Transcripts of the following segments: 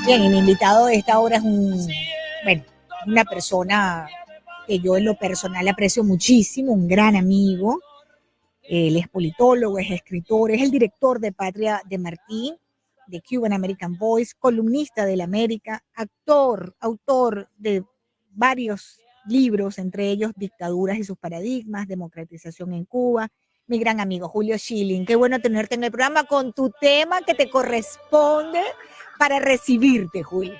Bien, y mi invitado de esta hora es una persona que yo en lo personal aprecio muchísimo, un gran amigo. Él es politólogo, es escritor, es el director de Patria de Martí, de Cuban American Voice, columnista del América, actor, autor de varios libros, entre ellos Dictaduras y sus paradigmas, Democratización en Cuba. Mi gran amigo Julio Schilling, qué bueno tenerte en el programa con tu tema que te corresponde para recibirte, Julio.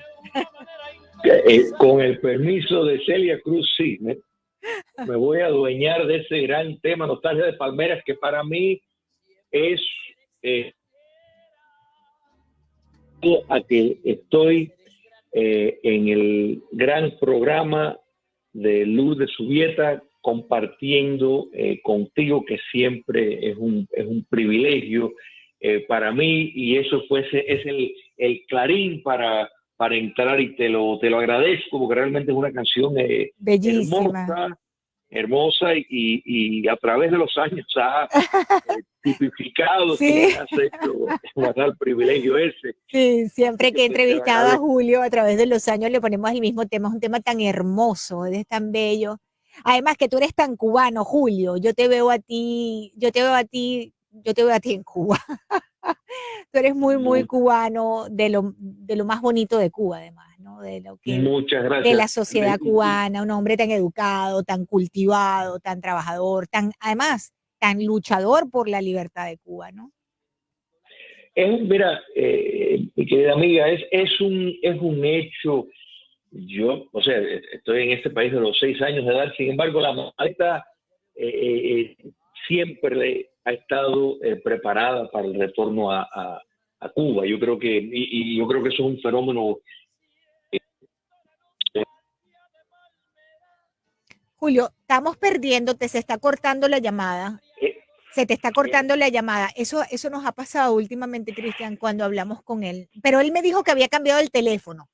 Con el permiso de Celia Cruz, sí, me voy a adueñar de ese gran tema, Nostalgia de Palmeras, que para mí es a que estoy en el gran programa de Luz de Subieta, compartiendo contigo, que siempre es un privilegio para mí, y eso es el clarín para entrar, y te lo agradezco, porque realmente es una canción bellísima, hermosa, y a través de los años ha tipificado, sí. me has hecho un tal privilegio ese. Sí, siempre que he entrevistado a Julio a través de los años le ponemos el mismo tema, es un tema tan hermoso, es tan bello. Además que tú eres tan cubano, Julio, yo te veo a ti en Cuba. Tú eres muy, muy cubano, de lo más bonito de Cuba, además, ¿no? Muchas gracias. De la sociedad cubana, un hombre tan educado, tan cultivado, tan trabajador, además, tan luchador por la libertad de Cuba, ¿no? Mira, mi querida amiga, es un hecho. Yo, o sea, estoy en este país de los 6 años de edad, sin embargo, la maleta siempre ha estado preparada para el retorno a Cuba. Yo creo que, y yo creo que eso es un fenómeno. Julio, estamos perdiéndote, se está cortando la llamada. Se te está cortando la llamada. Eso nos ha pasado últimamente, Cristian, cuando hablamos con él. Pero él me dijo que había cambiado el teléfono.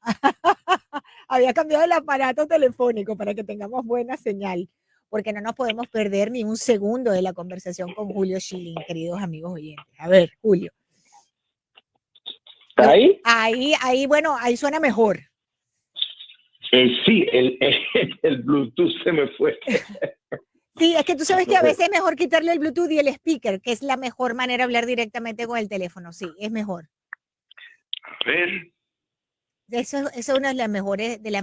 Había cambiado el aparato telefónico para que tengamos buena señal, porque no nos podemos perder ni un segundo de la conversación con Julio Schilling, queridos amigos oyentes. A ver, Julio. ¿Ahí? Bueno, ahí suena mejor. Sí, el Bluetooth se me fue. Sí, es que tú sabes que a veces es mejor quitarle el Bluetooth y el speaker, que es la mejor manera de hablar directamente con el teléfono. Sí, es mejor. A ver. Eso es una de las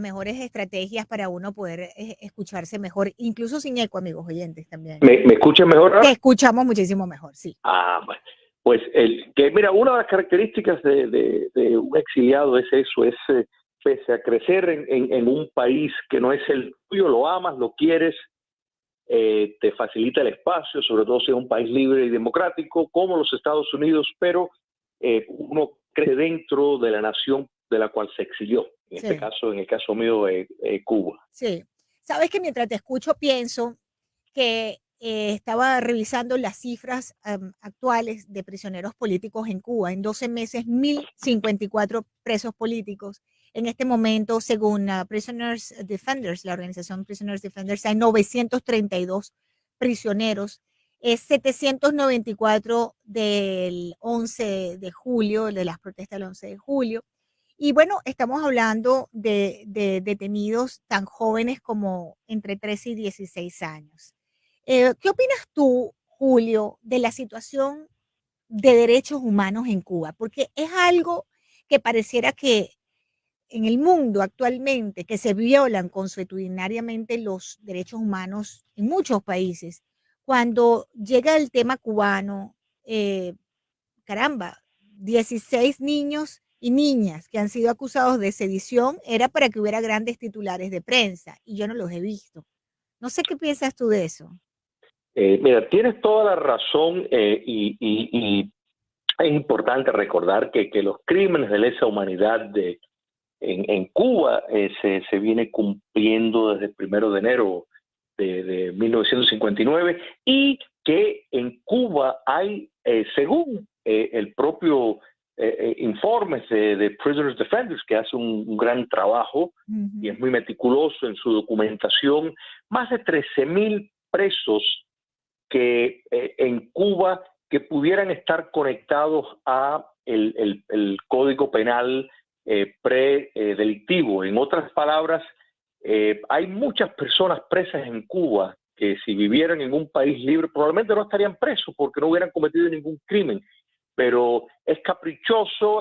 mejores estrategias para uno poder escucharse mejor, incluso sin eco, amigos oyentes también. ¿Me escuchan mejor ahora? Te escuchamos muchísimo mejor, sí. Bueno. Pues mira, una de las características de un exiliado es eso, pese a crecer en un país que no es el tuyo, lo amas, lo quieres, te facilita el espacio, sobre todo si es un país libre y democrático como los Estados Unidos, pero uno crece dentro de la nación de la cual se exilió, en el caso mío, Cuba. Sí, sabes que mientras te escucho pienso que estaba revisando las cifras actuales de prisioneros políticos en Cuba. En 12 meses, 1.054 presos políticos. En este momento, según Prisoners Defenders, la organización Prisoners Defenders, hay 932 prisioneros. Es 794 del 11 de julio, de las protestas del 11 de julio. Y bueno, estamos hablando de detenidos tan jóvenes como entre 13 y 16 años. ¿Qué opinas tú, Julio, de la situación de derechos humanos en Cuba? Porque es algo que pareciera que en el mundo actualmente, que se violan consuetudinariamente los derechos humanos en muchos países. Cuando llega el tema cubano, caramba, 16 niños y niñas que han sido acusados de sedición, era para que hubiera grandes titulares de prensa, y yo no los he visto. No sé qué piensas tú de eso. Mira, tienes toda la razón, y es importante recordar que los crímenes de lesa humanidad en Cuba se viene cumpliendo desde el 1 de enero de 1959, y que en Cuba hay, según el propio informes de Prisoners Defenders, que hace un gran trabajo y es muy meticuloso en su documentación, más de 13,000 presos que en Cuba que pudieran estar conectados a el Código Penal predelictivo. En otras palabras, hay muchas personas presas en Cuba que si vivieran en un país libre probablemente no estarían presos porque no hubieran cometido ningún crimen. Pero es caprichoso,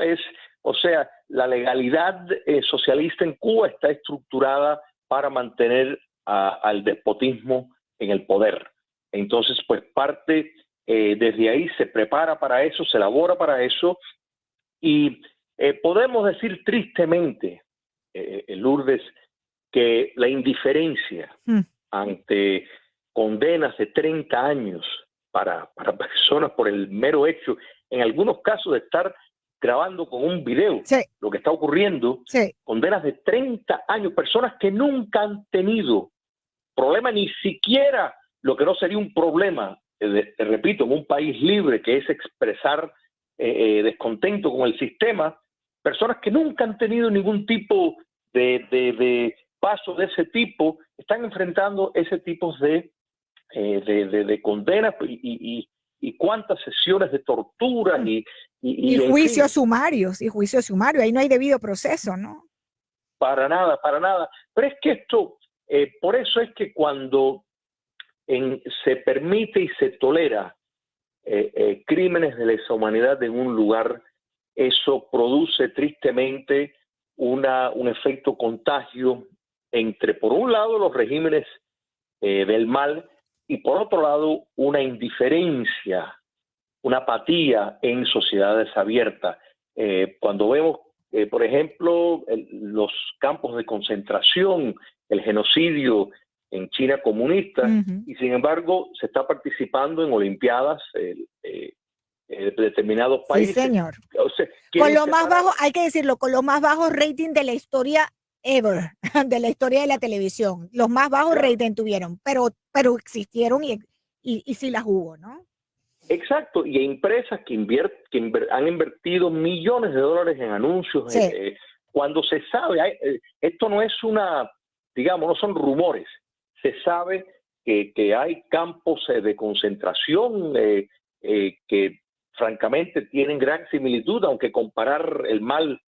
o sea, la legalidad socialista en Cuba está estructurada para mantener al despotismo en el poder. Entonces, pues parte desde ahí, se prepara para eso, se elabora para eso, y podemos decir tristemente, Lourdes, que la indiferencia ante condenas de 30 años para personas por el mero hecho, en algunos casos, de estar grabando con un video lo que está ocurriendo, condenas de 30 años, personas que nunca han tenido problema, ni siquiera lo que no sería un problema, repito, en un país libre, que es expresar descontento con el sistema, personas que nunca han tenido ningún tipo de paso de ese tipo, están enfrentando ese tipo de condenas y cuántas sesiones de tortura y juicios sumarios, ahí no hay debido proceso, ¿no? Para nada, para nada. Pero es que esto, por eso es que cuando se permite y se tolera crímenes de lesa humanidad en un lugar, eso produce tristemente un efecto contagio entre, por un lado, los regímenes del mal, y por otro lado, una indiferencia, una apatía en sociedades abiertas. Cuando vemos, por ejemplo, los campos de concentración, el genocidio en China comunista, y sin embargo se está participando en olimpiadas de determinados países. Sí, señor. O sea, con lo más bajo, hay que decirlo, con los más bajos rating de la historia ever, de la historia de la televisión. Los más bajos rating tuvieron, pero existieron y sí las hubo, ¿no? Exacto, y hay empresas que han invertido millones de dólares en anuncios. Cuando se sabe, esto no es digamos, no son rumores, se sabe que hay campos de concentración que francamente tienen gran similitud, aunque comparar el mal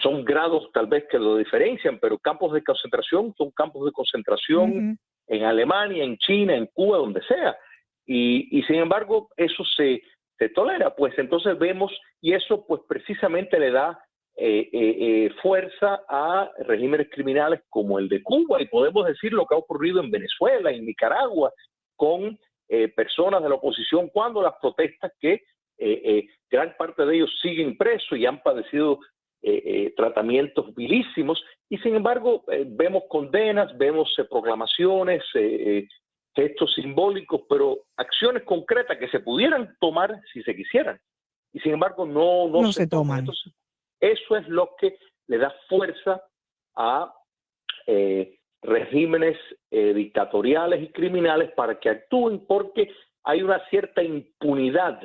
son grados tal vez que lo diferencian, pero campos de concentración son campos de concentración en Alemania, en China, en Cuba, donde sea. Y sin embargo, eso se tolera. Pues entonces vemos, y eso pues precisamente le da fuerza a regímenes criminales como el de Cuba, y podemos decir lo que ha ocurrido en Venezuela, en Nicaragua, con personas de la oposición, cuando las protestas, que gran parte de ellos siguen presos y han padecido tratamientos vilísimos, y sin embargo vemos condenas, vemos proclamaciones, gestos simbólicos, pero acciones concretas que se pudieran tomar si se quisieran, y sin embargo no se toman. Entonces, eso es lo que le da fuerza a regímenes dictatoriales y criminales para que actúen, porque hay una cierta impunidad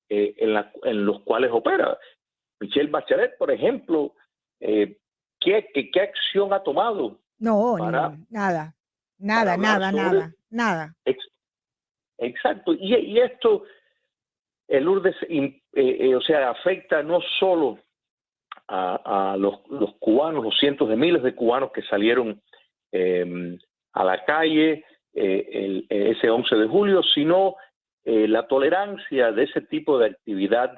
en los cuales opera. Michelle Bachelet, por ejemplo, ¿qué acción ha tomado? No, nada. Exacto. Y esto, Lourdes, o sea, afecta no solo a los cubanos, los cientos de miles de cubanos que salieron a la calle ese 11 de julio, sino la tolerancia de ese tipo de actividad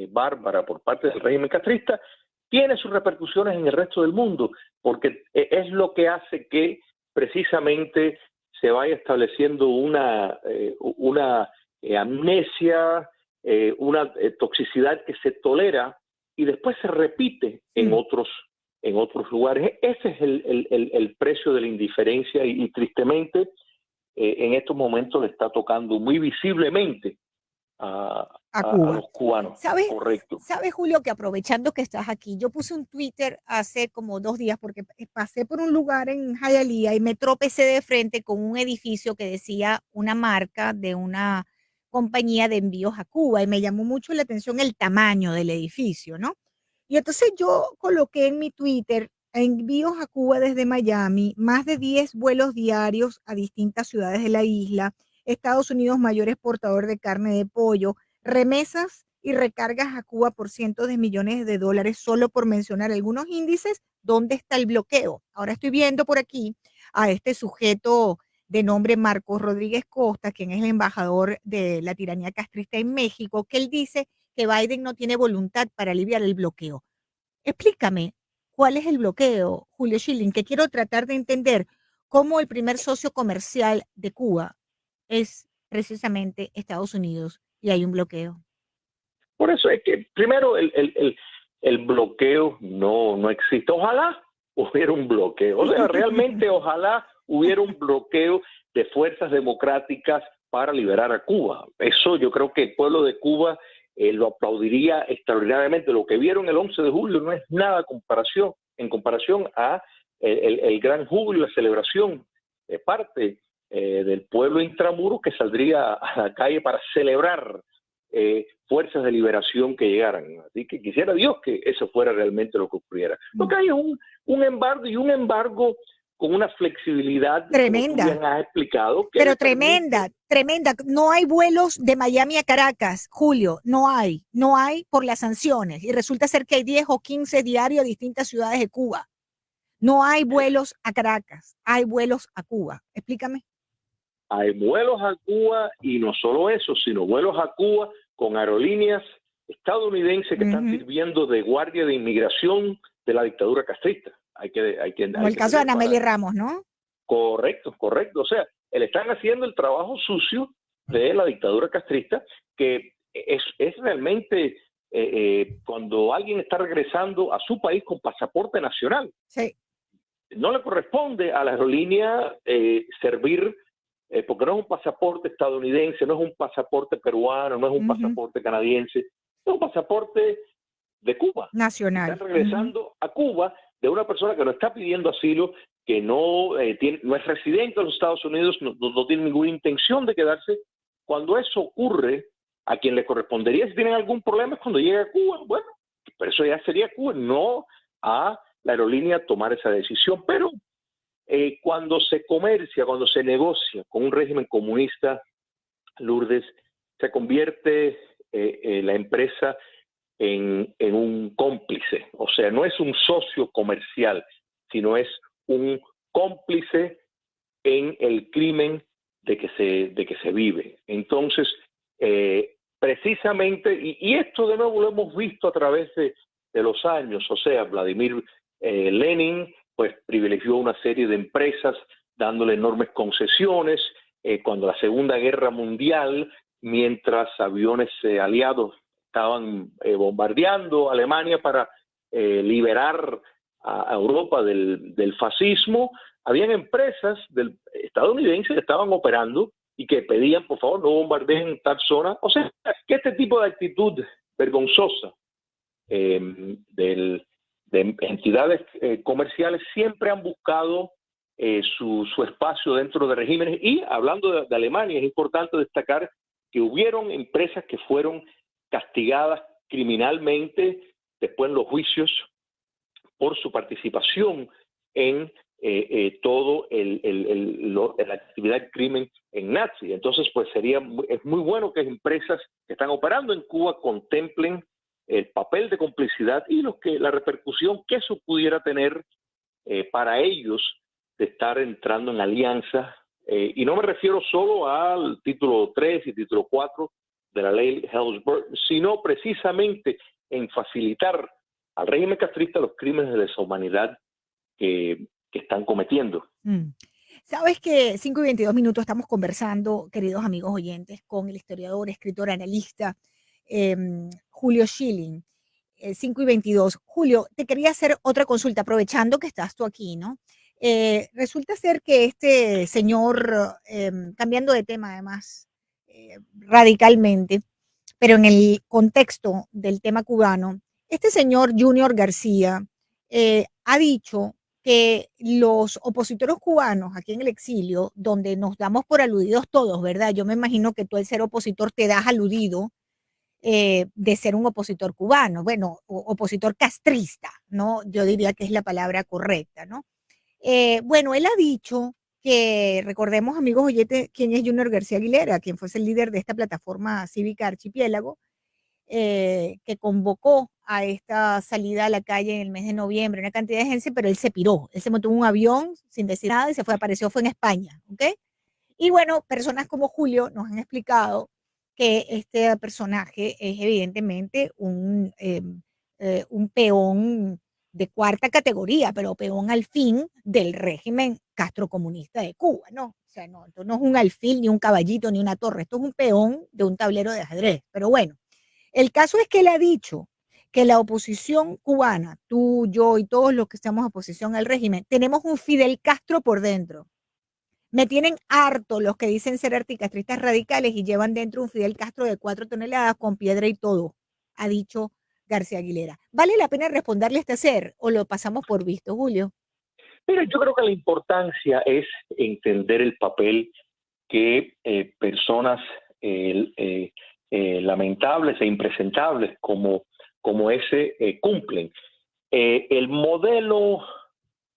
bárbara por parte del régimen castrista tiene sus repercusiones en el resto del mundo, porque es lo que hace que precisamente se vaya estableciendo una amnesia, una toxicidad que se tolera y después se repite en otros lugares. Ese es el precio de la indiferencia, y tristemente en estos momentos le está tocando muy visiblemente a los cubanos. ¿Sabes, Julio, que aprovechando que estás aquí, yo puse un Twitter hace como 2 días porque pasé por un lugar en Hialeah y me tropecé de frente con un edificio que decía una marca de una compañía de envíos a Cuba, y me llamó mucho la atención el tamaño del edificio, ¿no? Y entonces yo coloqué en mi Twitter: envíos a Cuba desde Miami, más de 10 vuelos diarios a distintas ciudades de la isla, Estados Unidos mayor exportador de carne de pollo, remesas y recargas a Cuba por cientos de millones de dólares, solo por mencionar algunos índices. ¿Dónde está el bloqueo? Ahora estoy viendo por aquí a este sujeto de nombre Marcos Rodríguez Costa, quien es el embajador de la tiranía castrista en México, que él dice que Biden no tiene voluntad para aliviar el bloqueo. Explícame, ¿cuál es el bloqueo, Julio Schilling? Que quiero tratar de entender cómo el primer socio comercial de Cuba es precisamente Estados Unidos y hay un bloqueo. Por eso es que primero el bloqueo no existe. Ojalá hubiera un bloqueo. O sea, realmente ojalá hubiera un bloqueo de fuerzas democráticas para liberar a Cuba. Eso yo creo que el pueblo de Cuba lo aplaudiría extraordinariamente. Lo que vieron el 11 de julio no es nada en comparación a el gran júbilo y la celebración de parte del pueblo intramuros que saldría a la calle para celebrar fuerzas de liberación que llegaran. Así que quisiera Dios que eso fuera realmente lo que ocurriera. Lo que hay es un embargo, y un embargo con una flexibilidad, tremenda, como tú bien has explicado. Que pero tremenda, tremenda. No hay vuelos de Miami a Caracas, Julio, no hay por las sanciones. Y resulta ser que hay 10 o 15 diarios a distintas ciudades de Cuba. No hay vuelos a Caracas, hay vuelos a Cuba. Explícame. Hay vuelos a Cuba y no solo eso, sino vuelos a Cuba con aerolíneas estadounidenses que están sirviendo de guardia de inmigración de la dictadura castrista. Como el caso de Anameli Ramos, ¿no? Correcto. O sea, le están haciendo el trabajo sucio de la dictadura castrista, que es realmente cuando alguien está regresando a su país con pasaporte nacional. Sí. No le corresponde a la aerolínea servir, porque no es un pasaporte estadounidense, no es un pasaporte peruano, no es un pasaporte canadiense, es un pasaporte de Cuba. Nacional. Están regresando a Cuba de una persona que no está pidiendo asilo, que no es residente de los Estados Unidos, no tiene ninguna intención de quedarse. Cuando eso ocurre, a quien le correspondería, si tienen algún problema, es cuando llega a Cuba. Bueno, pero eso ya sería Cuba, no a la aerolínea tomar esa decisión. Pero cuando se comercia, cuando se negocia con un régimen comunista, Lourdes, se convierte la empresa en un cómplice. O sea, no es un socio comercial, sino es un cómplice en el crimen de que se vive. Entonces, precisamente, y esto de nuevo lo hemos visto a través de los años, o sea, Vladimir Lenin pues privilegió una serie de empresas dándole enormes concesiones. Cuando la Segunda Guerra Mundial, mientras aviones aliados estaban bombardeando Alemania para liberar a Europa del fascismo, habían empresas estadounidenses que estaban operando y que pedían, por favor, no bombardeen tal zona. O sea, que este tipo de actitud vergonzosa de entidades comerciales siempre han buscado su espacio dentro de regímenes. Y hablando de Alemania, es importante destacar que hubieron empresas que fueron castigadas criminalmente después en los juicios por su participación en todo la actividad del crimen en nazi. Entonces, pues es muy bueno que empresas que están operando en Cuba contemplen el papel de complicidad y la repercusión que eso pudiera tener para ellos de estar entrando en alianza. Y no me refiero solo al título 3 y título 4 de la ley Helms-Burton, sino precisamente en facilitar al régimen castrista los crímenes de deshumanidad que están cometiendo. Sabes que 5:22 estamos conversando, queridos amigos oyentes, con el historiador, escritor, analista Julio Schilling. 5:22. Julio, te quería hacer otra consulta, aprovechando que estás tú aquí, ¿no? Resulta ser que este señor, cambiando de tema además radicalmente, pero en el contexto del tema cubano, este señor Junior García ha dicho que los opositores cubanos aquí en el exilio, donde nos damos por aludidos todos, ¿verdad? Yo me imagino que tú al ser opositor te das aludido de ser un opositor cubano, bueno, opositor castrista, ¿no? Yo diría que es la palabra correcta, ¿no? Bueno, él ha dicho que, recordemos, amigos oyentes, quién es Junior García Aguilera, quien fuese el líder de esta plataforma cívica Archipiélago. que convocó a esta salida a la calle en el mes de noviembre, una cantidad de gente, pero él se piró, él se montó en un avión sin decir nada y se fue, apareció, fue en España, ¿ok? Y bueno, personas como Julio nos han explicado que este personaje es evidentemente un peón de cuarta categoría, pero peón alfil del régimen castrocomunista de Cuba, ¿no? O sea, no, esto no es un alfil, ni un caballito, ni una torre, esto es un peón de un tablero de ajedrez. Pero bueno, el caso es que él ha dicho que la oposición cubana, tú, yo y todos los que estamos oposición al régimen, tenemos un Fidel Castro por dentro. Me tienen harto los que dicen ser anticastristas radicales y llevan dentro un Fidel Castro de 4 toneladas con piedra y todo, ha dicho García Aguilera. ¿Vale la pena responderle a este ser o lo pasamos por visto, Julio? Mira, yo creo que la importancia es entender el papel que personas lamentables e impresentables como ese cumplen. El modelo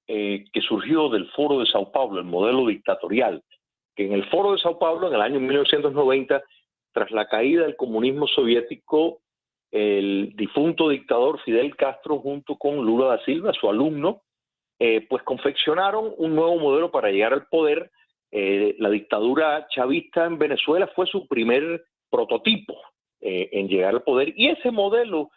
que surgió del Foro de Sao Paulo, el modelo dictatorial, que en el Foro de Sao Paulo, en el año 1990, tras la caída del comunismo soviético, el difunto dictador Fidel Castro, junto con Lula da Silva, su alumno, pues confeccionaron un nuevo modelo para llegar al poder. La dictadura chavista en Venezuela fue su primer prototipo en llegar al poder, y ese modelo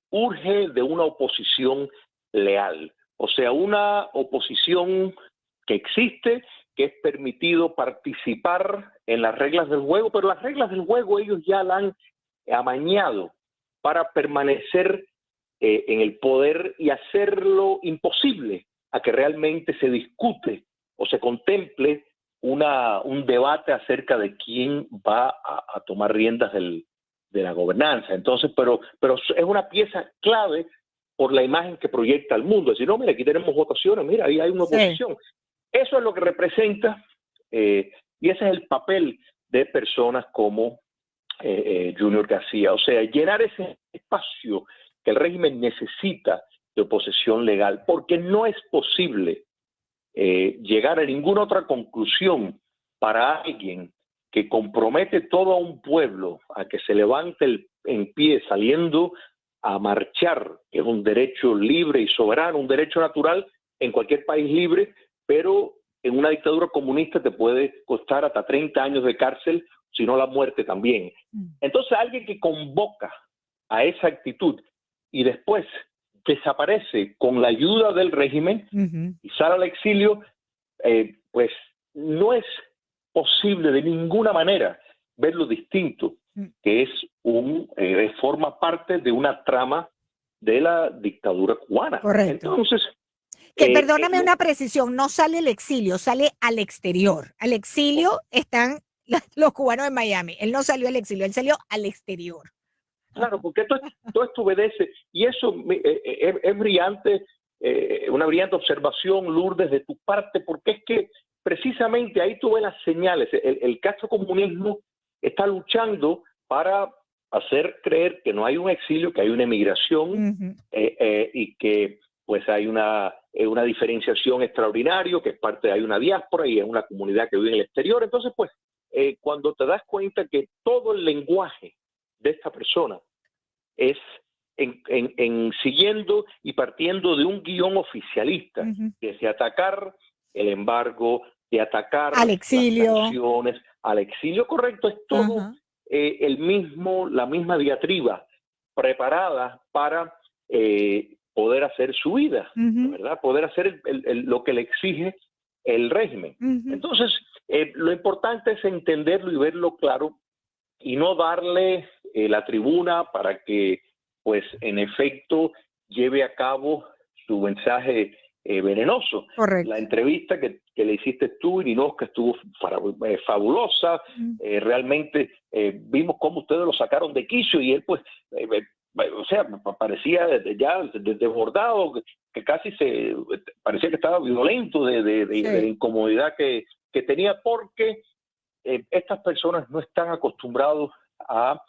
urge de una oposición leal, o sea, una oposición que existe, que es permitido participar en las reglas del juego, pero las reglas del juego ellos ya la han amañado para permanecer en el poder y hacerlo imposible a que realmente se discute o se contemple un debate acerca de quién va a tomar riendas de la gobernanza. Entonces, pero es una pieza clave por la imagen que proyecta al mundo. Es decir, no, mira, aquí tenemos votaciones, mira, ahí hay una oposición. Sí. Eso es lo que representa y ese es el papel de personas como Junior García. O sea, llenar ese espacio que el régimen necesita de oposición legal, porque no es posible llegar a ninguna otra conclusión para alguien que compromete todo a un pueblo a que se levante en pie saliendo a marchar, que es un derecho libre y soberano, un derecho natural en cualquier país libre, pero en una dictadura comunista te puede costar hasta 30 años de cárcel, si no la muerte también. Entonces alguien que convoca a esa actitud y después desaparece con la ayuda del régimen y sale al exilio, pues no es posible de ninguna manera verlo distinto, que es forma parte de una trama de la dictadura cubana. Correcto. Entonces, que perdóname una precisión, no sale al exilio, sale al exterior. Al exilio están los cubanos en Miami. Él no salió al exilio, él salió al exterior. Claro, porque todo esto obedece, y eso es brillante, una brillante observación, Lourdes, de tu parte, porque es que precisamente ahí tú ves las señales. El castrocomunismo está luchando para hacer creer que no hay un exilio, que hay una emigración, y que pues hay una diferenciación extraordinaria, que es parte, hay una diáspora y es una comunidad que vive en el exterior. Entonces, pues, cuando te das cuenta que todo el lenguaje de esta persona es en siguiendo y partiendo de un guión oficialista, que es de atacar el embargo, de atacar al exilio, las sanciones, al exilio, correcto, es todo la misma diatriba preparada para poder hacer su vida, ¿verdad? Poder hacer lo que le exige el régimen. Entonces, lo importante es entenderlo y verlo claro y no darle la tribuna para que, pues, en efecto, lleve a cabo su mensaje venenoso. Correcto. La entrevista que le hiciste tú, Irinosca, estuvo fabulosa. Realmente vimos cómo ustedes lo sacaron de quicio y él, pues, o sea, parecía ya desbordado, que casi parecía que estaba violento de la incomodidad que tenía, porque estas personas no están acostumbrados a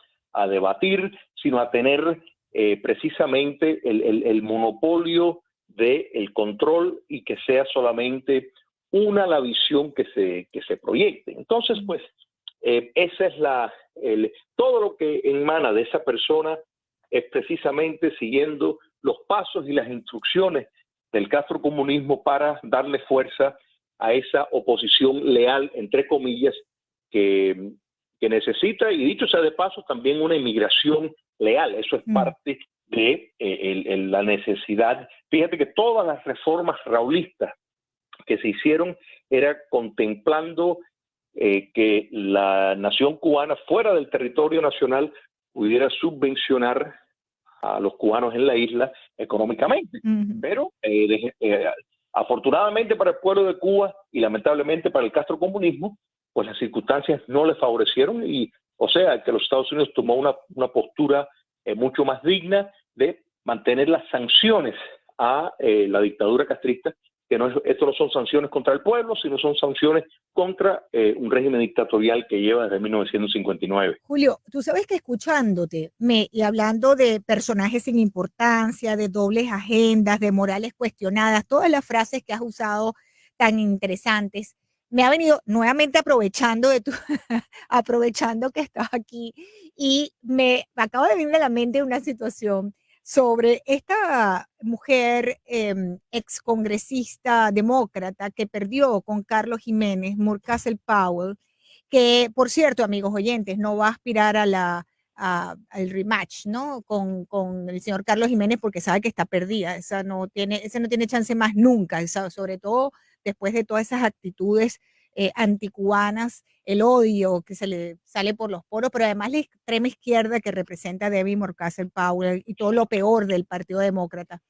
debatir, sino a tener precisamente el monopolio del control y que sea solamente una la visión que se proyecte. Entonces, pues, esa es todo lo que emana de esa persona es precisamente siguiendo los pasos y las instrucciones del castrocomunismo para darle fuerza a esa oposición leal, entre comillas, que necesita, y dicho sea de paso, también una inmigración leal. Eso es parte de la necesidad. Fíjate que todas las reformas raulistas que se hicieron era contemplando que la nación cubana fuera del territorio nacional pudiera subvencionar a los cubanos en la isla económicamente. Pero afortunadamente para el pueblo de Cuba y lamentablemente para el castrocomunismo, pues las circunstancias no les favorecieron, y o sea que los Estados Unidos tomó una postura mucho más digna de mantener las sanciones a la dictadura castrista, que esto no son sanciones contra el pueblo, sino son sanciones contra un régimen dictatorial que lleva desde 1959. Julio, tú sabes que escuchándote y hablando de personajes sin importancia, de dobles agendas, de morales cuestionadas, todas las frases que has usado tan interesantes, me ha venido nuevamente aprovechando aprovechando que estás aquí, y me acaba de venir a la mente una situación sobre esta mujer excongresista demócrata que perdió con Carlos Jiménez, Murkazel Powell, que por cierto, amigos oyentes, no va a aspirar al rematch, ¿no? Con el señor Carlos Jiménez, porque sabe que está perdida. Ese no tiene chance más nunca, sobre todo después de todas esas actitudes anticubanas, el odio que se le sale por los poros, pero además la extrema izquierda que representa Debbie Murkazel Powell y todo lo peor del Partido Demócrata,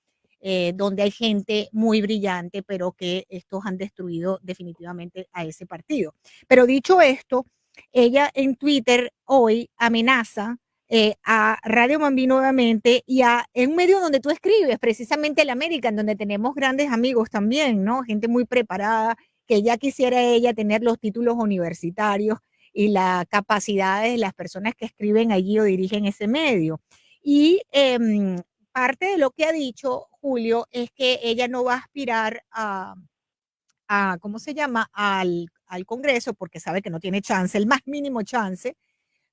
donde hay gente muy brillante, pero que estos han destruido definitivamente a ese partido. Pero dicho esto, ella en Twitter hoy amenaza a Radio Mambí nuevamente y en un medio donde tú escribes, precisamente el American, donde tenemos grandes amigos también, ¿no? Gente muy preparada, que ya quisiera ella tener los títulos universitarios y la capacidad de las personas que escriben allí o dirigen ese medio. Y parte de lo que ha dicho Julio es que ella no va a aspirar ¿cómo se llama? Al Congreso, porque sabe que no tiene chance, el más mínimo chance,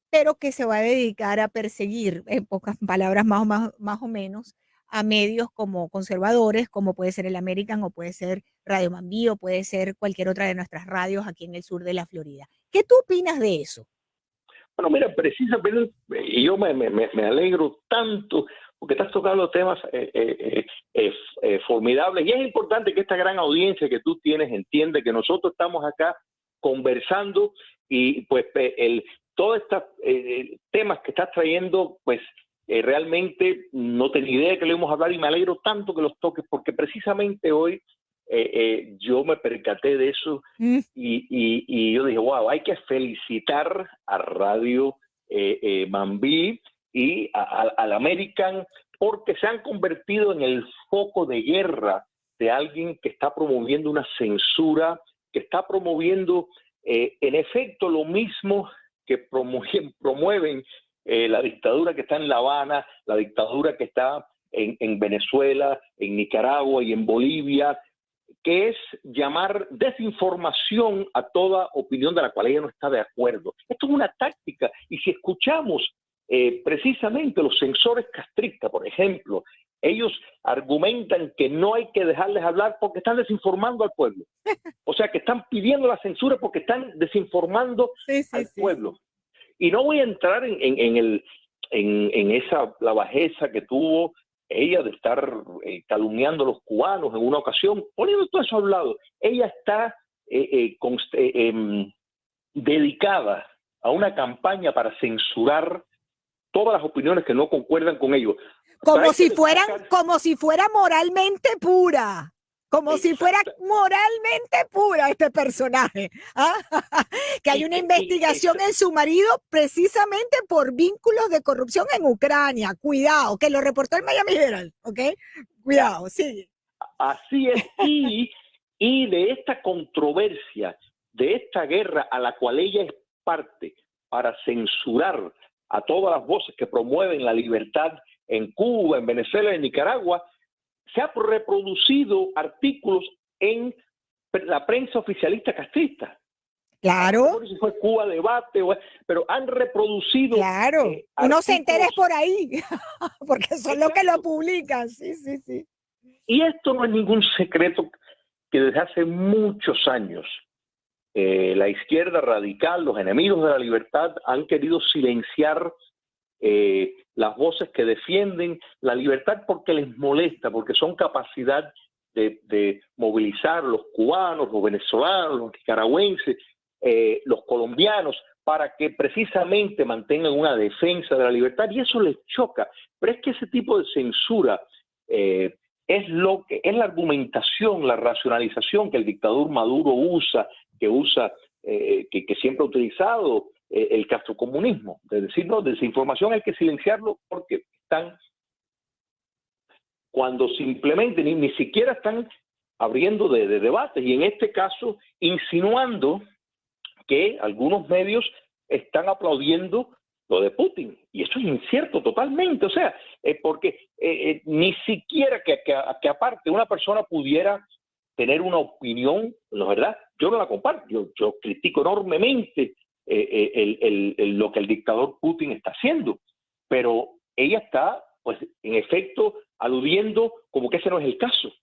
pero que se va a dedicar a perseguir, en pocas palabras más o menos, a medios como conservadores, como puede ser el American o puede ser Radio Mambí o puede ser cualquier otra de nuestras radios aquí en el sur de la Florida. ¿Qué tú opinas de eso? Bueno, mira, precisamente, y yo me alegro tanto porque estás tocando temas formidables, y es importante que esta gran audiencia que tú tienes entienda que nosotros estamos acá conversando, y pues todos estos temas que estás trayendo, pues realmente no tenía idea que le íbamos a hablar, y me alegro tanto que los toques, porque precisamente hoy yo me percaté de eso y yo dije, wow, hay que felicitar a Radio Mambí y al American, porque se han convertido en el foco de guerra de alguien que está promoviendo una censura, que está promoviendo en efecto lo mismo que promueven la dictadura que está en La Habana, la dictadura que está en Venezuela, en Nicaragua y en Bolivia, que es llamar desinformación a toda opinión de la cual ella no está de acuerdo. Esto es una táctica, y si escuchamos precisamente los censores castristas, por ejemplo, ellos argumentan que no hay que dejarles hablar porque están desinformando al pueblo. O sea, que están pidiendo la censura porque están desinformando al pueblo. Y no voy a entrar en la bajeza que tuvo ella de estar calumniando a los cubanos en una ocasión, poniendo todo eso a un lado. Ella está dedicada a una campaña para censurar todas las opiniones que no concuerdan con ellos. Como si fuera moralmente pura. Como si fuera moralmente pura este personaje. Que hay una investigación en su marido precisamente por vínculos de corrupción en Ucrania. Cuidado, que lo reportó el Miami Herald, ¿ok? Cuidado, sigue. Así es, y de esta controversia, de esta guerra a la cual ella es parte para censurar a todas las voces que promueven la libertad en Cuba, en Venezuela y en Nicaragua, se ha reproducido artículos en la prensa oficialista castrista. Claro, si fue Cuba Debate, pero han reproducido. claro. Uno se entera por ahí, porque son los que lo Exacto. publican. Sí, sí, sí. Y esto no es ningún secreto que desde hace muchos años la izquierda radical, los enemigos de la libertad, han querido silenciar las voces que defienden la libertad porque les molesta, porque son capacidad de movilizar los cubanos, los venezolanos, los nicaragüenses, los colombianos, para que precisamente mantengan una defensa de la libertad, y eso les choca. Pero es que ese tipo de censura es la argumentación, la racionalización que el dictador Maduro usa, que siempre ha utilizado el castrocomunismo, de decir, no, desinformación hay que silenciarlo porque están, cuando simplemente ni siquiera están abriendo de debates, y en este caso insinuando que algunos medios están aplaudiendo lo de Putin, y eso es incierto totalmente, o sea, porque ni siquiera que aparte una persona pudiera tener una opinión, ¿no es verdad? Yo no la comparto, yo critico enormemente lo que el dictador Putin está haciendo, pero ella está, pues, en efecto, aludiendo como que ese no es el caso.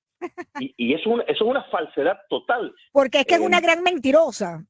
Y eso es una falsedad total. Porque es que es una gran mentirosa,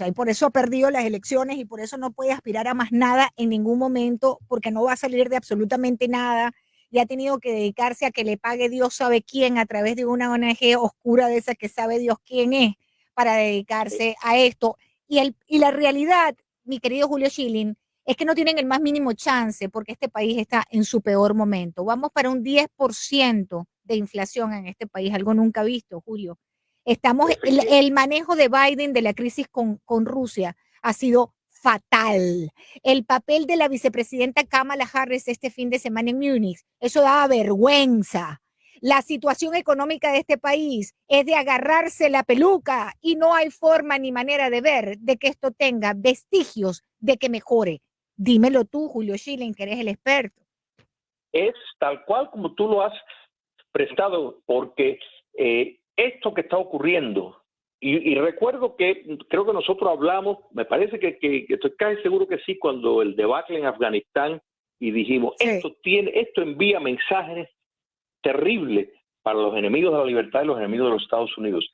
y por eso ha perdido las elecciones y por eso no puede aspirar a más nada en ningún momento, porque no va a salir de absolutamente nada, y ha tenido que dedicarse a que le pague Dios sabe quién a través de una ONG oscura de esa que sabe Dios quién es, para dedicarse a esto. Y la realidad, mi querido Julio Schilling, es que no tienen el más mínimo chance porque este país está en su peor momento. Vamos para un 10% de inflación en este país, algo nunca visto, Julio. El manejo de Biden de la crisis con Rusia ha sido fatal. El papel de la vicepresidenta Kamala Harris este fin de semana en Múnich, eso da vergüenza. La situación económica de este país es de agarrarse la peluca y no hay forma ni manera de ver de que esto tenga vestigios de que mejore. Dímelo tú, Julio Schilling, que eres el experto. Es tal cual como tú lo has prestado, porque esto que está ocurriendo, y recuerdo que creo que nosotros hablamos, me parece que estoy casi seguro que sí, cuando el debacle en Afganistán, y dijimos, sí, esto envía mensajes terribles para los enemigos de la libertad y los enemigos de los Estados Unidos.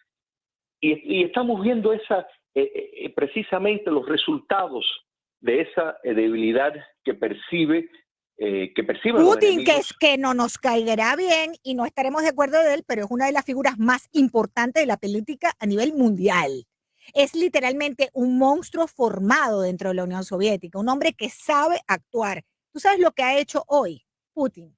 Y estamos viendo precisamente los resultados de esa debilidad que perciben Putin, que no nos caerá bien y no estaremos de acuerdo de él, pero es una de las figuras más importantes de la política a nivel mundial. Es literalmente un monstruo formado dentro de la Unión Soviética, un hombre que sabe actuar. ¿Tú sabes lo que ha hecho hoy Putin?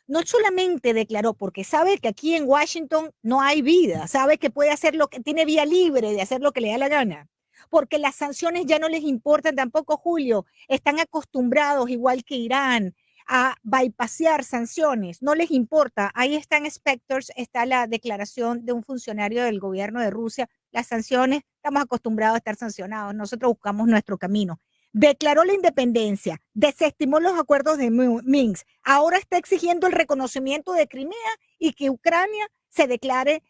No solamente declaró, porque sabe que aquí en Washington no hay vida, sabe que puede hacer lo que tiene vía libre de hacer lo que le da la gana, porque las sanciones ya no les importan tampoco, Julio. Están acostumbrados, igual que Irán, a bypassear sanciones, no les importa. Ahí están Spectors, está la declaración de un funcionario del gobierno de Rusia. Las sanciones, estamos acostumbrados a estar sancionados, nosotros buscamos nuestro camino. Declaró la independencia, desestimó los acuerdos de Minsk, ahora está exigiendo el reconocimiento de Crimea y que Ucrania se declare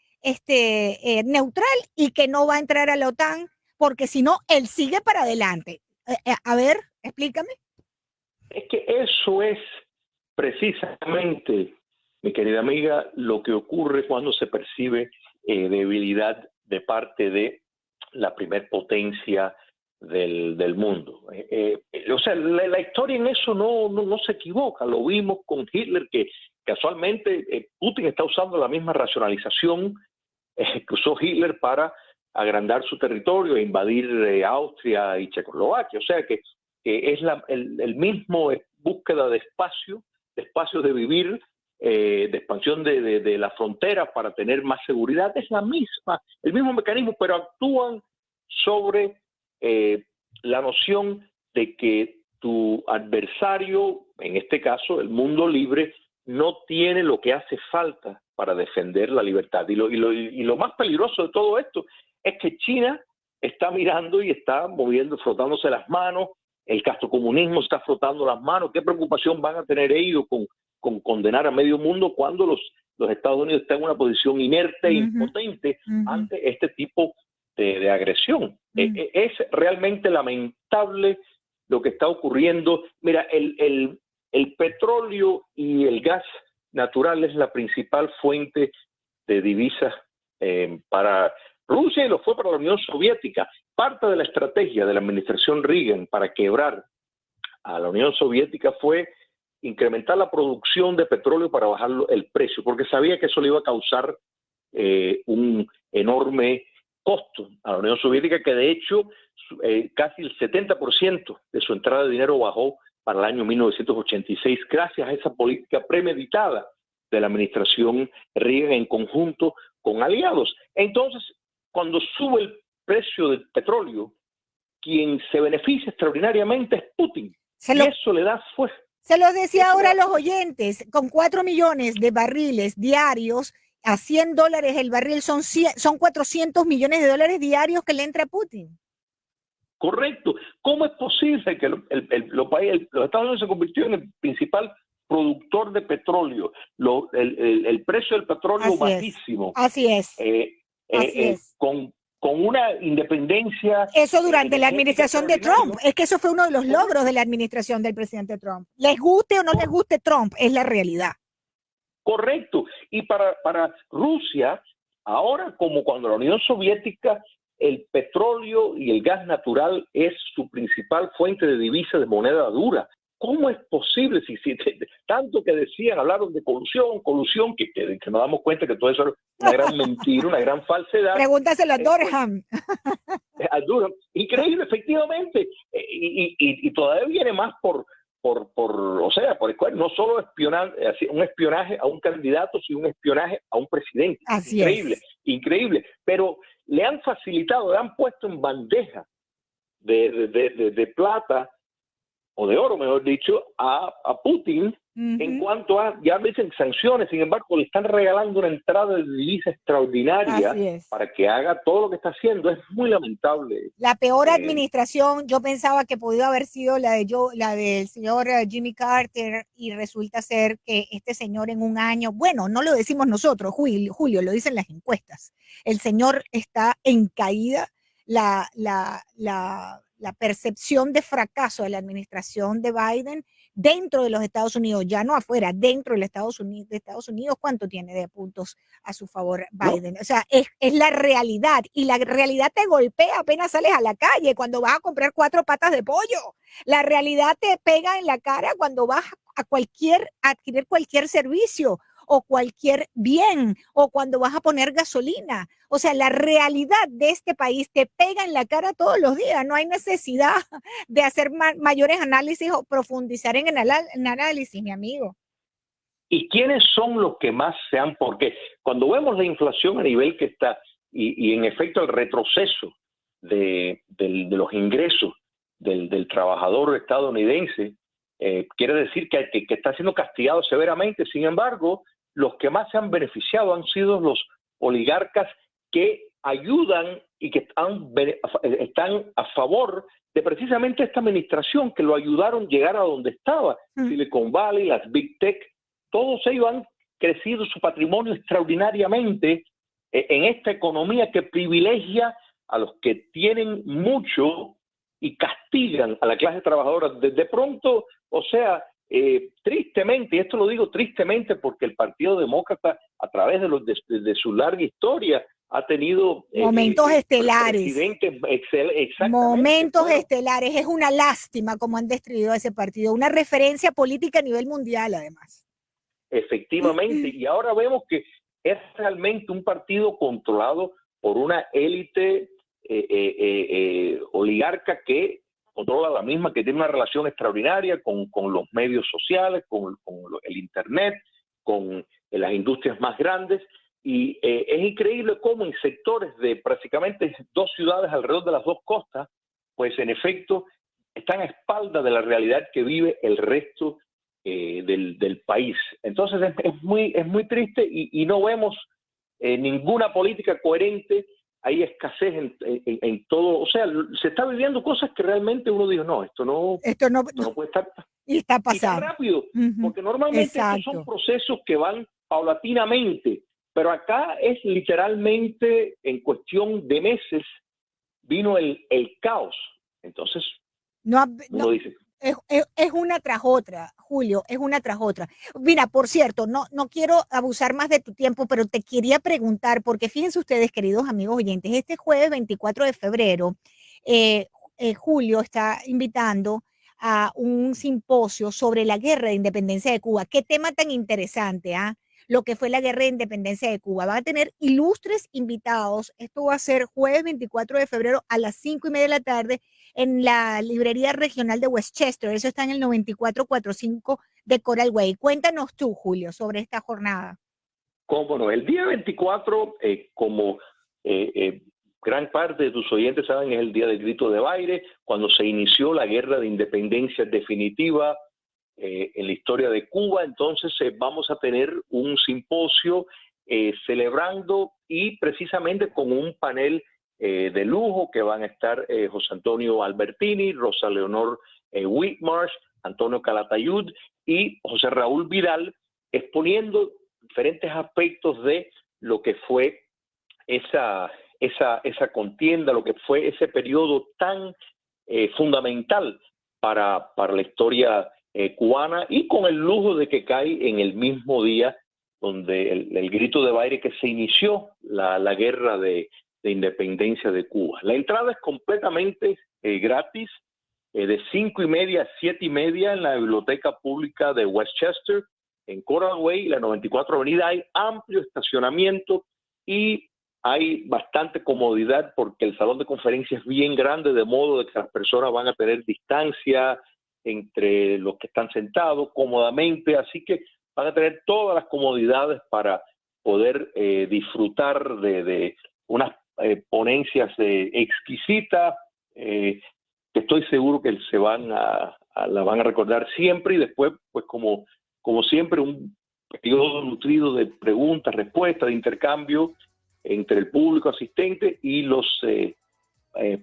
neutral y que no va a entrar a la OTAN, porque si no, él sigue para adelante. A ver, explícame. Es que eso es precisamente, mi querida amiga, lo que ocurre cuando se percibe debilidad de parte de la primer potencia del mundo. O sea, la historia en eso no se equivoca. Lo vimos con Hitler, que casualmente Putin está usando la misma racionalización que usó Hitler para agrandar su territorio e invadir Austria y Checoslovaquia. O sea que es el mismo búsqueda de espacio de vivir, de expansión de la frontera para tener más seguridad. Es el mismo mecanismo, pero actúan sobre la noción de que tu adversario, en este caso el mundo libre, no tiene lo que hace falta para defender la libertad. Y lo más peligroso de todo esto es que China está mirando y está moviendo, frotándose las manos. El castrocomunismo está frotando las manos. ¿Qué preocupación van a tener ellos con condenar a medio mundo cuando los Estados Unidos están en una posición inerte e impotente ante este tipo de agresión. Es realmente lamentable lo que está ocurriendo. Mira, el petróleo y el gas natural es la principal fuente de divisas para Rusia y lo fue para la Unión Soviética. Parte de la estrategia de la administración Reagan para quebrar a la Unión Soviética fue incrementar la producción de petróleo para bajar el precio, porque sabía que eso le iba a causar un enorme costo a la Unión Soviética, que de hecho casi el 70% de su entrada de dinero bajó para el año 1986, gracias a esa política premeditada de la administración Reagan en conjunto con aliados. Entonces, cuando sube el precio del petróleo, quien se beneficia extraordinariamente es Putin. Y eso le da fuerza. Se lo decía ahora a los oyentes, con 4 millones de barriles diarios, a $100 el barril, son 400 millones de dólares diarios que le entra a Putin. Correcto. ¿Cómo es posible que los Estados Unidos se convirtió en el principal productor de petróleo? El precio del petróleo bajísimo. Así es. Así es. Con una independencia. Eso durante la administración de Trump. Es que eso fue uno de los logros de la administración del presidente Trump. Les guste o no les guste Trump, es la realidad. Correcto. Y para Rusia, ahora como cuando la Unión Soviética, el petróleo y el gas natural es su principal fuente de divisa de moneda dura. ¿Cómo es posible? Si tanto que decían, hablaron de colusión, que nos damos cuenta que todo eso es una gran mentira, una gran falsedad. Pregúntaselo a Durham. A Durham. Increíble, efectivamente. Y todavía viene más por no solo un espionaje a un candidato, sino un espionaje a un presidente. Así increíble, es. Increíble. Pero le han facilitado, le han puesto en bandeja de plata, o de oro, mejor dicho, a Putin en cuanto a, ya dicen, sanciones. Sin embargo, le están regalando una entrada de divisa extraordinaria para que haga todo lo que está haciendo. Es muy lamentable. La peor administración, yo pensaba que podía haber sido la del señor Jimmy Carter, y resulta ser que este señor en un año, bueno, no lo decimos nosotros, Julio, lo dicen las encuestas. El señor está en caída. La percepción de fracaso de la administración de Biden dentro de los Estados Unidos, ya no afuera, dentro de Estados Unidos, ¿cuánto tiene de puntos a su favor Biden? O sea, es la realidad, y la realidad te golpea apenas sales a la calle, cuando vas a comprar 4 patas de pollo. La realidad te pega en la cara cuando vas a adquirir cualquier servicio o cualquier bien, o cuando vas a poner gasolina. O sea, la realidad de este país te pega en la cara todos los días. No hay necesidad de hacer mayores análisis o profundizar en el análisis, mi amigo. ¿Y quiénes son los que más se han? Porque cuando vemos la inflación a nivel que está, y en efecto el retroceso de los ingresos del trabajador estadounidense, quiere decir que está siendo castigado severamente. Sin embargo, los que más se han beneficiado han sido los oligarcas que ayudan y que están a favor de precisamente esta administración, que lo ayudaron a llegar a donde estaba. Silicon Valley, las Big Tech, todos ellos han crecido su patrimonio extraordinariamente en esta economía que privilegia a los que tienen mucho y castigan a la clase trabajadora. De pronto, o sea, tristemente, y esto lo digo tristemente porque el Partido Demócrata, a través de su larga historia, ha tenido momentos estelares. Momentos estelares. Es una lástima cómo han destruido a ese partido. Una referencia política a nivel mundial, además. Efectivamente. Y ahora vemos que es realmente un partido controlado por una élite oligarca que controla la misma, que tiene una relación extraordinaria con los medios sociales, con el Internet, con las industrias más grandes. Y es increíble cómo en sectores de prácticamente 2 ciudades alrededor de las 2 costas, pues en efecto están a espaldas de la realidad que vive el resto del país. Entonces es muy triste, y no vemos ninguna política coherente. Hay escasez en todo. O sea, se está viviendo cosas que realmente uno dice, no, esto no puede estar. Y está pasando. Y tan rápido, porque normalmente estos son procesos que van paulatinamente. Pero acá es literalmente en cuestión de meses vino el caos. Entonces, No, uno dice... Es una tras otra, Julio, es una tras otra. Mira, por cierto, no quiero abusar más de tu tiempo, pero te quería preguntar, porque fíjense ustedes, queridos amigos oyentes, este jueves 24 de febrero, Julio está invitando a un simposio sobre la guerra de independencia de Cuba. Qué tema tan interesante, ¿ah? Lo que fue la guerra de independencia de Cuba. Van a tener ilustres invitados. Esto va a ser jueves 24 de febrero a las 5:30 de la tarde en la librería regional de Westchester. Eso está en el 9445 de Coral Way. Cuéntanos tú, Julio, sobre esta jornada. Cómo no, el día 24, como gran parte de tus oyentes saben, es el día del grito de baile, cuando se inició la guerra de independencia definitiva en la historia de Cuba. Entonces vamos a tener un simposio celebrando, y precisamente con un panel de lujo que van a estar José Antonio Albertini, Rosa Leonor Whitmarsh, Antonio Calatayud y José Raúl Vidal, exponiendo diferentes aspectos de lo que fue esa contienda, lo que fue ese periodo tan fundamental para la historia cubana, y con el lujo de que cae en el mismo día donde el grito de baile que se inició la guerra de independencia de Cuba. La entrada es completamente gratis, de 5:30 a 7:30 en la Biblioteca Pública de Westchester, en Coral Way, la 94 Avenida. Hay amplio estacionamiento y hay bastante comodidad porque el salón de conferencias es bien grande, de modo de que las personas van a tener distancia entre los que están sentados cómodamente, así que van a tener todas las comodidades para poder disfrutar de unas ponencias exquisitas, que estoy seguro que se la van a recordar siempre. Y después, pues como siempre, un periodo nutrido de preguntas, respuestas, de intercambio entre el público asistente y los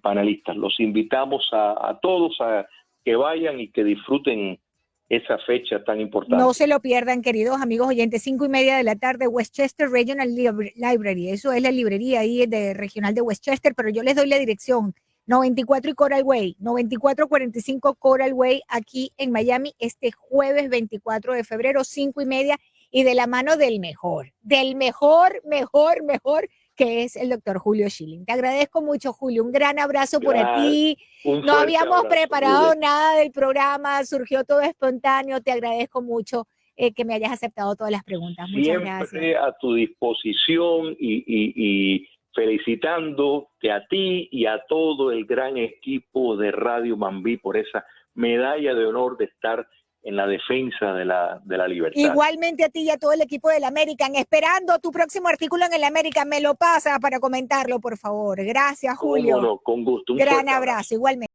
panelistas. Los invitamos a todos a que vayan y que disfruten esa fecha tan importante. No se lo pierdan, queridos amigos oyentes, 5:30 de la tarde, Westchester Regional Library. Eso es la librería ahí regional de Westchester, pero yo les doy la dirección. 94 y Coral Way, 9445 Coral Way, aquí en Miami, este jueves 24 de febrero, 5:30, y de la mano del mejor, que es el doctor Julio Schilling. Te agradezco mucho, Julio. Un gran abrazo por ti. No habíamos preparado nada del programa, surgió todo espontáneo. Te agradezco mucho que me hayas aceptado todas las preguntas. Muchas gracias. Siempre a tu disposición, y felicitándote a ti y a todo el gran equipo de Radio Mambí por esa medalla de honor de estar en la defensa de la libertad. Igualmente a ti y a todo el equipo del American, esperando tu próximo artículo en el American. Me lo pasa para comentarlo, por favor. Gracias, Julio. Cómo no, con gusto. Un gran abrazo, igualmente.